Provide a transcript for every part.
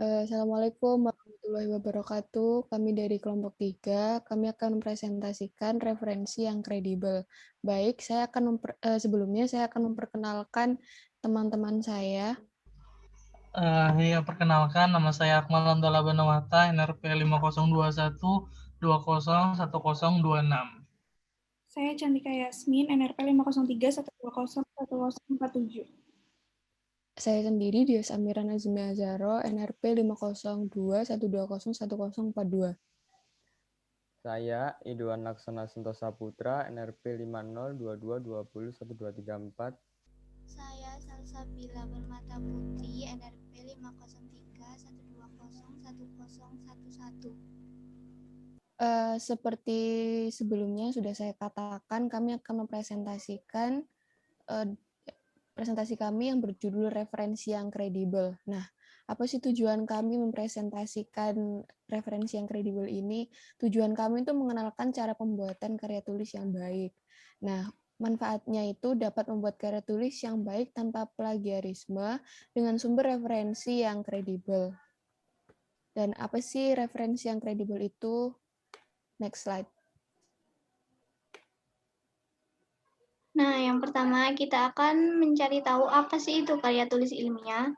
Assalamualaikum warahmatullahi wabarakatuh. Kami dari kelompok 3, kami akan mempresentasikan referensi yang kredibel. Baik, sebelumnya saya akan memperkenalkan teman-teman saya. Ya, perkenalkan, nama saya Akmal Antala Banawata, NRP 502120101026. Saya Cantika Yasmin, NRP 503-120-1047. Saya sendiri Dias Amira Nazmi Azharo, NRP 50212010042. Saya Idwan Laksana Sentosa Putra, NRP 5022201234. Saya Salsabila Permata Putri, NRP 503-120-1011. Seperti sebelumnya sudah saya katakan, kami akan mempresentasikan presentasi kami yang berjudul referensi yang kredibel. Nah, apa sih tujuan kami mempresentasikan referensi yang kredibel ini? Tujuan kami itu mengenalkan cara pembuatan karya tulis yang baik. Nah, manfaatnya itu dapat membuat karya tulis yang baik tanpa plagiarisme dengan sumber referensi yang kredibel. Dan apa sih referensi yang kredibel itu? Next slide. Nah, yang pertama kita akan mencari tahu apa sih itu karya tulis ilmiah.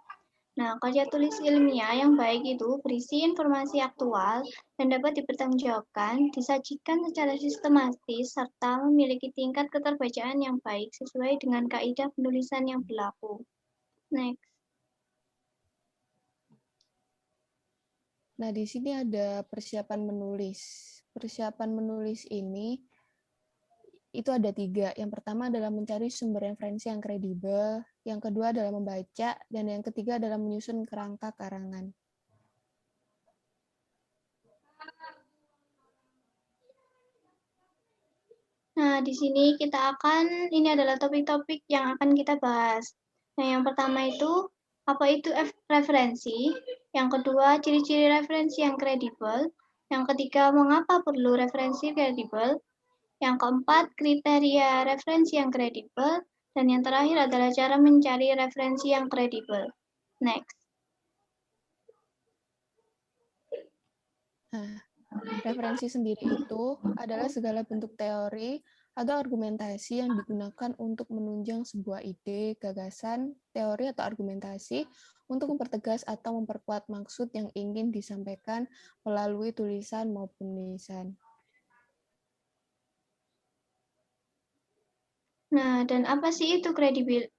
Nah, karya tulis ilmiah yang baik itu berisi informasi aktual dan dapat dipertanggungjawabkan, disajikan secara sistematis, serta memiliki tingkat keterbacaan yang baik sesuai dengan kaidah penulisan yang berlaku. Next. Nah, di sini ada persiapan menulis. Persiapan menulis ini itu ada 3. Yang pertama adalah mencari sumber referensi yang kredibel, yang kedua adalah membaca, dan yang ketiga adalah menyusun kerangka karangan. Nah, di sini ini adalah topik-topik yang akan kita bahas. Nah, yang pertama itu, apa itu referensi? Yang kedua, ciri-ciri referensi yang kredibel. Yang ketiga, mengapa perlu referensi kredibel? Yang keempat, kriteria referensi yang kredibel. Dan yang terakhir adalah cara mencari referensi yang kredibel. Next. Nah, referensi sendiri itu adalah segala bentuk teori atau argumentasi yang digunakan untuk menunjang sebuah ide, gagasan, teori atau argumentasi untuk mempertegas atau memperkuat maksud yang ingin disampaikan melalui tulisan maupun lisan. Nah, dan apa sih itu kredibel?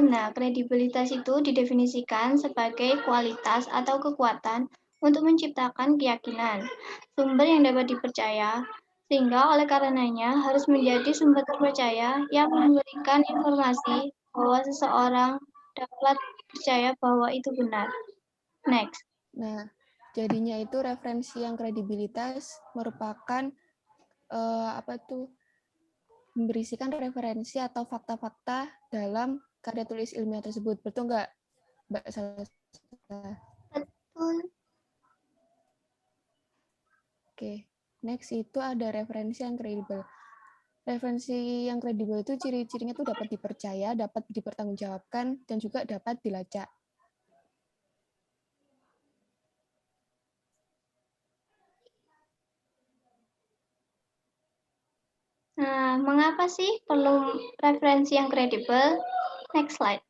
Nah, kredibilitas itu didefinisikan sebagai kualitas atau kekuatan untuk menciptakan keyakinan, sumber yang dapat dipercaya, sehingga oleh karenanya harus menjadi sumber terpercaya yang memberikan informasi bahwa seseorang dapat percaya bahwa itu benar. Next. Nah, jadinya itu referensi yang kredibilitas merupakan memberisikan referensi atau fakta-fakta dalam karya tulis ilmiah tersebut. Betul nggak, Mbak Salsa? Betul. Oke, next itu ada referensi yang kredibel. Referensi yang kredibel itu ciri-cirinya itu dapat dipercaya, dapat dipertanggungjawabkan, dan juga dapat dilacak. Nah, mengapa sih perlu referensi yang kredibel? Next slide.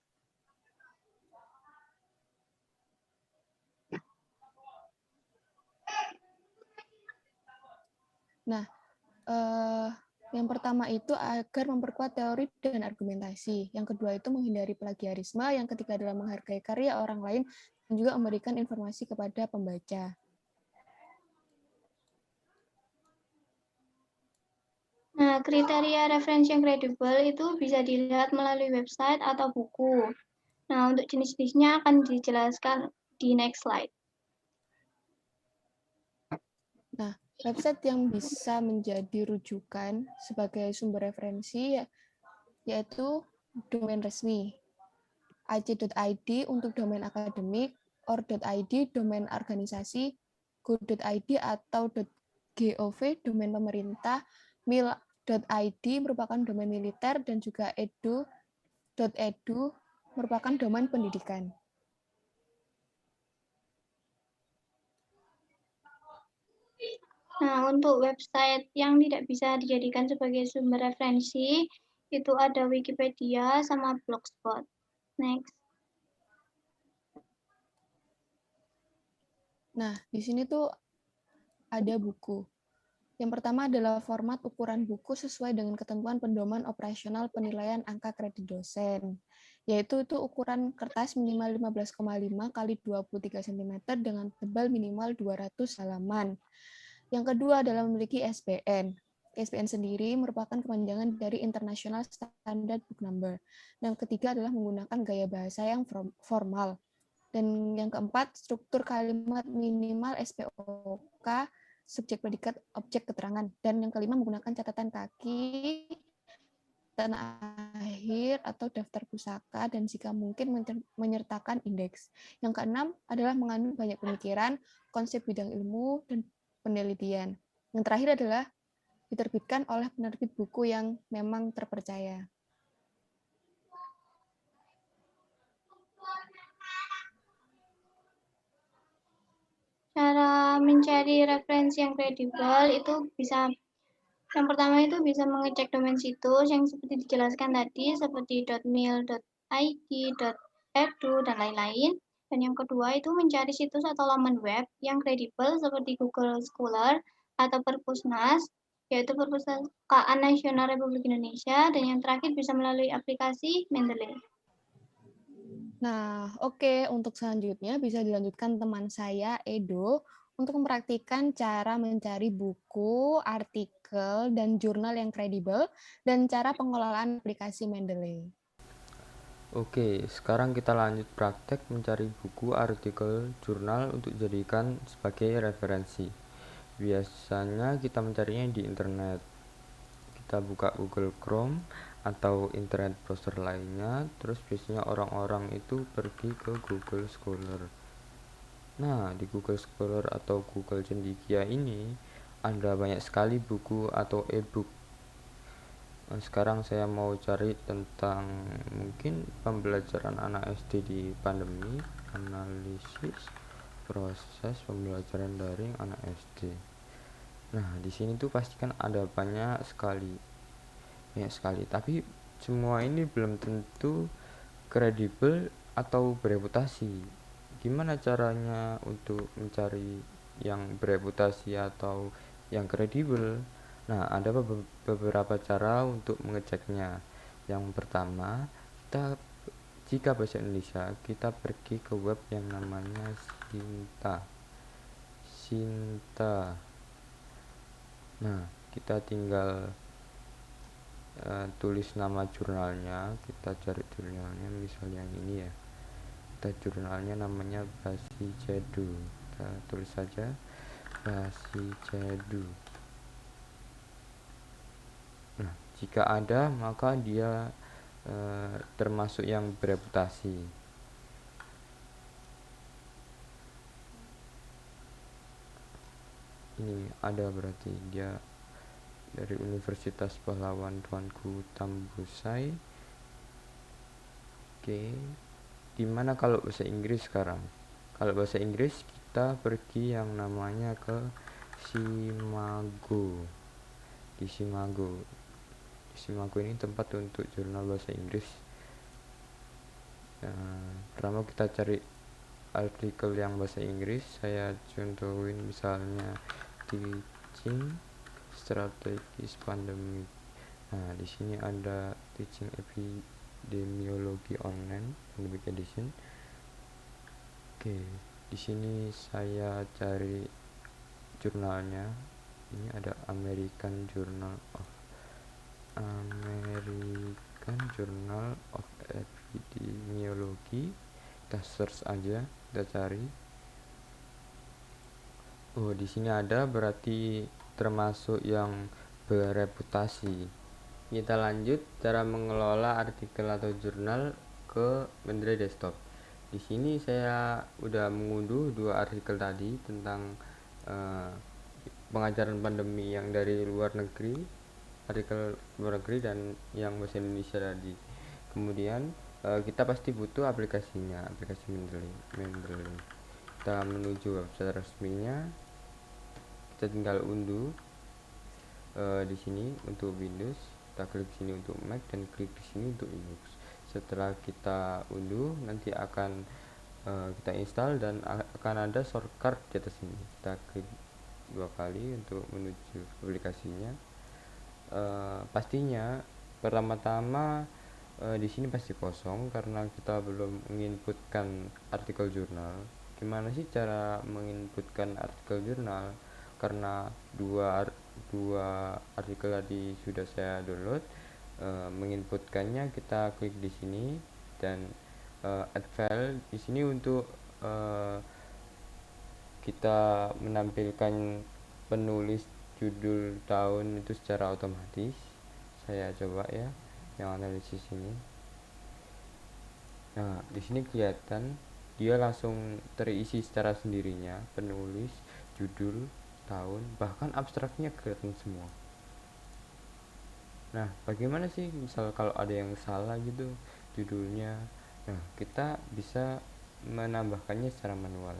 Nah, yang pertama itu agar memperkuat teori dan argumentasi. Yang kedua itu menghindari plagiarisme. Yang ketiga adalah menghargai karya orang lain dan juga memberikan informasi kepada pembaca. Nah, kriteria referensi yang kredibel itu bisa dilihat melalui website atau buku. Nah, untuk jenis-jenisnya akan dijelaskan di next slide. Nah, website yang bisa menjadi rujukan sebagai sumber referensi yaitu domain resmi. ac.id untuk domain akademik, or.id domain organisasi, go.id atau .gov domain pemerintah, mil.id merupakan domain militer, dan juga edu.edu merupakan domain pendidikan. Nah, untuk website yang tidak bisa dijadikan sebagai sumber referensi, itu ada Wikipedia sama Blogspot. Next. Nah, di sini tuh ada buku. Yang pertama adalah format ukuran buku sesuai dengan ketentuan pedoman operasional penilaian angka kredit dosen, yaitu itu ukuran kertas minimal 15,5 kali 23 cm dengan tebal minimal 200 halaman. Yang kedua adalah memiliki ISBN. ISBN sendiri merupakan kepanjangan dari International Standard Book Number. Yang ketiga adalah menggunakan gaya bahasa yang formal. Dan yang keempat, struktur kalimat minimal SPOK, subjek predikat objek keterangan. Dan yang kelima, menggunakan catatan kaki, tanah akhir atau daftar pusaka, dan jika mungkin menyertakan indeks. Yang keenam adalah mengandung banyak pemikiran, konsep bidang ilmu, dan penelitian. Yang terakhir adalah diterbitkan oleh penerbit buku yang memang terpercaya. Cara mencari referensi yang kredibel itu bisa, yang pertama itu bisa mengecek domain situs yang seperti dijelaskan tadi, seperti .mil.id, .edu, dan lain-lain. Dan yang kedua itu mencari situs atau laman web yang kredibel seperti Google Scholar atau Perpusnas, yaitu Perpustakaan Nasional Republik Indonesia. Dan yang terakhir bisa melalui aplikasi Mendeley. Nah, oke, untuk selanjutnya bisa dilanjutkan teman saya, Edo, untuk mempraktikkan cara mencari buku, artikel, dan jurnal yang kredibel, dan cara pengelolaan aplikasi Mendeley. Oke, sekarang kita lanjut praktek mencari buku, artikel, jurnal untuk jadikan sebagai referensi. Biasanya kita mencarinya di internet. Kita buka Google Chrome atau internet browser lainnya, terus biasanya orang-orang itu pergi ke Google Scholar. Nah, di Google Scholar atau Google Cendekia ini ada banyak sekali buku atau e-book. Sekarang saya mau cari tentang mungkin pembelajaran anak SD di pandemi, analisis proses pembelajaran daring anak SD. Nah, di sini tuh pastikan ada banyak sekali, tapi semua ini belum tentu kredibel atau bereputasi. Gimana caranya untuk mencari yang bereputasi atau yang kredibel? Nah, ada beberapa cara untuk mengeceknya. Yang pertama, jika bahasa Indonesia, kita pergi ke web yang namanya Sinta. Nah, kita tinggal tulis nama jurnalnya, kita cari jurnalnya, misalnya yang ini ya, kita jurnalnya namanya Basi Cedu, kita tulis saja Basi Cedu. Nah, jika ada maka dia termasuk yang bereputasi. Ini ada berarti dia dari Universitas Pahlawan Tuanku Tambusai. Oke. Dimana kalau bahasa Inggris sekarang? Kalau bahasa Inggris kita pergi yang namanya ke Simago. Di Simago. Simago ini tempat untuk jurnal bahasa Inggris. Pertama kita cari artikel yang bahasa Inggris. Saya contohin misalnya teaching strategis pandemi. Nah, di sini ada teaching epidemiologi online pandemic edition. Oke, di sini saya cari jurnalnya. Ini ada American Journal of Epidemiology. Kita search aja, kita cari. Oh, di sini ada, berarti termasuk yang bereputasi. Kita lanjut cara mengelola artikel atau jurnal ke Mendeley Desktop. Di sini saya udah mengunduh 2 artikel tadi tentang pengajaran pandemi yang dari luar negeri, artikel luar negeri, dan yang bahasa Indonesia tadi. Kemudian kita pasti butuh aplikasinya, aplikasi Mendeley. Kita menuju website resminya, kita tinggal unduh di sini untuk Windows, kita klik sini untuk Mac, dan klik di sini untuk Linux. Setelah kita unduh, nanti akan kita install dan akan ada shortcut di atas sini. Kita klik 2 kali untuk menuju aplikasinya. Pastinya pertama-tama di sini pasti kosong karena kita belum menginputkan artikel jurnal. Gimana sih cara menginputkan artikel jurnal? Karena dua artikel tadi sudah saya download, menginputkannya kita klik di sini dan add file di sini untuk kita menampilkan penulis judul tahun itu secara otomatis. Saya coba ya yang analisis ini. Nah, di sini kelihatan dia langsung terisi secara sendirinya, penulis, judul, tahun, bahkan abstraknya kelihatan semua. Nah, bagaimana sih misal kalau ada yang salah gitu judulnya? Nah, kita bisa menambahkannya secara manual.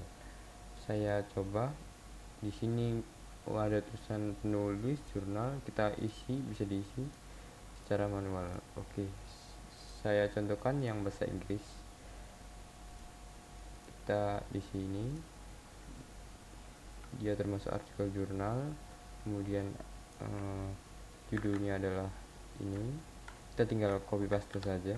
Saya coba di sini ada tulisan penulis jurnal, kita isi, bisa diisi secara manual. Oke, saya contohkan yang bahasa Inggris. Kita di sini dia termasuk artikel jurnal, kemudian judulnya adalah ini, kita tinggal copy paste saja.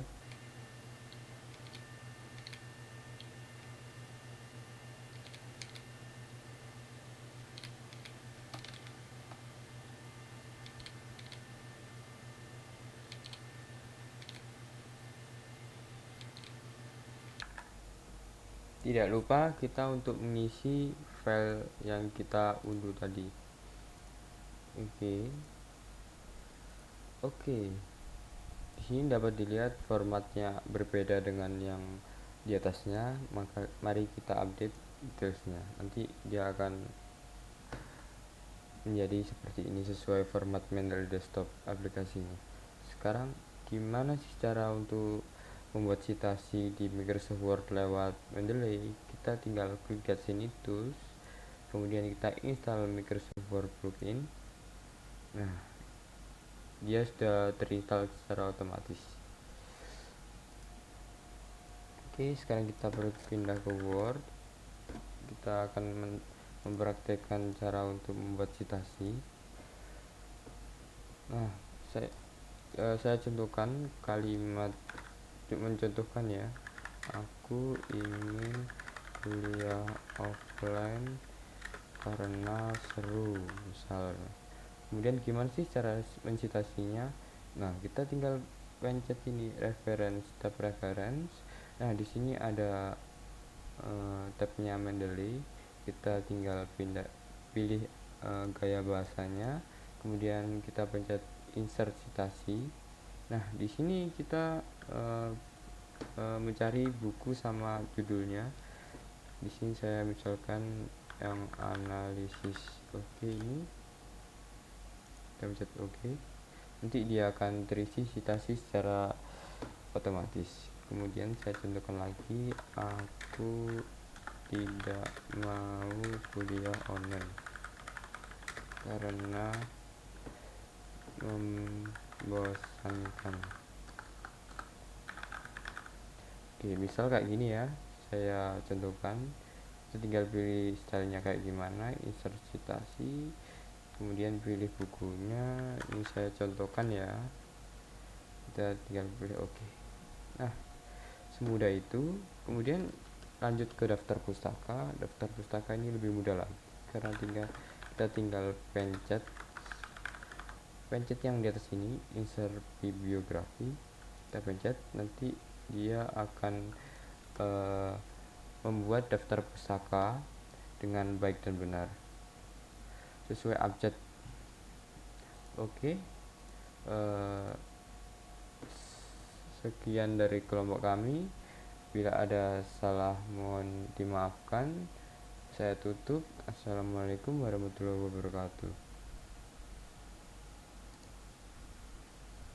Tidak lupa kita untuk mengisi file yang kita unduh tadi. Oke. Di sini dapat dilihat formatnya berbeda dengan yang di atasnya, maka mari kita update detailsnya. Nanti dia akan menjadi seperti ini sesuai format manual desktop aplikasinya. Sekarang gimana sih cara untuk membuat citasi di Microsoft Word lewat Mendeley? Kita tinggal klik di sini tools, kemudian kita install Microsoft Word plugin. Nah, dia sudah terinstall secara otomatis. Oke, sekarang kita berpindah ke Word. Kita akan mempraktekkan cara untuk membuat citasi. Nah, saya contohkan kalimat untuk mencontohkan ya. Aku ingin kuliah offline karena seru, misalnya. Kemudian gimana sih cara mencitasinya? Nah, kita tinggal pencet ini tab reference. Nah, di sini ada tabnya Mendeley. Kita tinggal pilih gaya bahasanya, kemudian kita pencet insert citasi. Nah, di sini kita mencari buku sama judulnya. Di sini saya misalkan yang analisis. Oke, ini kita pencet oke. Nanti dia akan terisi citasi secara otomatis. Kemudian saya contohkan lagi, aku tidak mau kuliah online karena membosankan. Oke, misal kayak gini ya, saya contohkan. Kita tinggal pilih stylenya kayak gimana, insert citasi, kemudian pilih bukunya. Ini saya contohkan ya, kita tinggal pilih oke. Nah, semudah itu. Kemudian lanjut ke daftar pustaka. Daftar pustaka ini lebih mudah lagi karena kita tinggal pencet yang di atas ini, insert bibliografi. Kita pencet, nanti dia akan membuat daftar pustaka dengan baik dan benar sesuai abjad. Oke. Sekian dari kelompok kami. Bila ada salah mohon dimaafkan. Saya tutup. Assalamualaikum warahmatullahi wabarakatuh.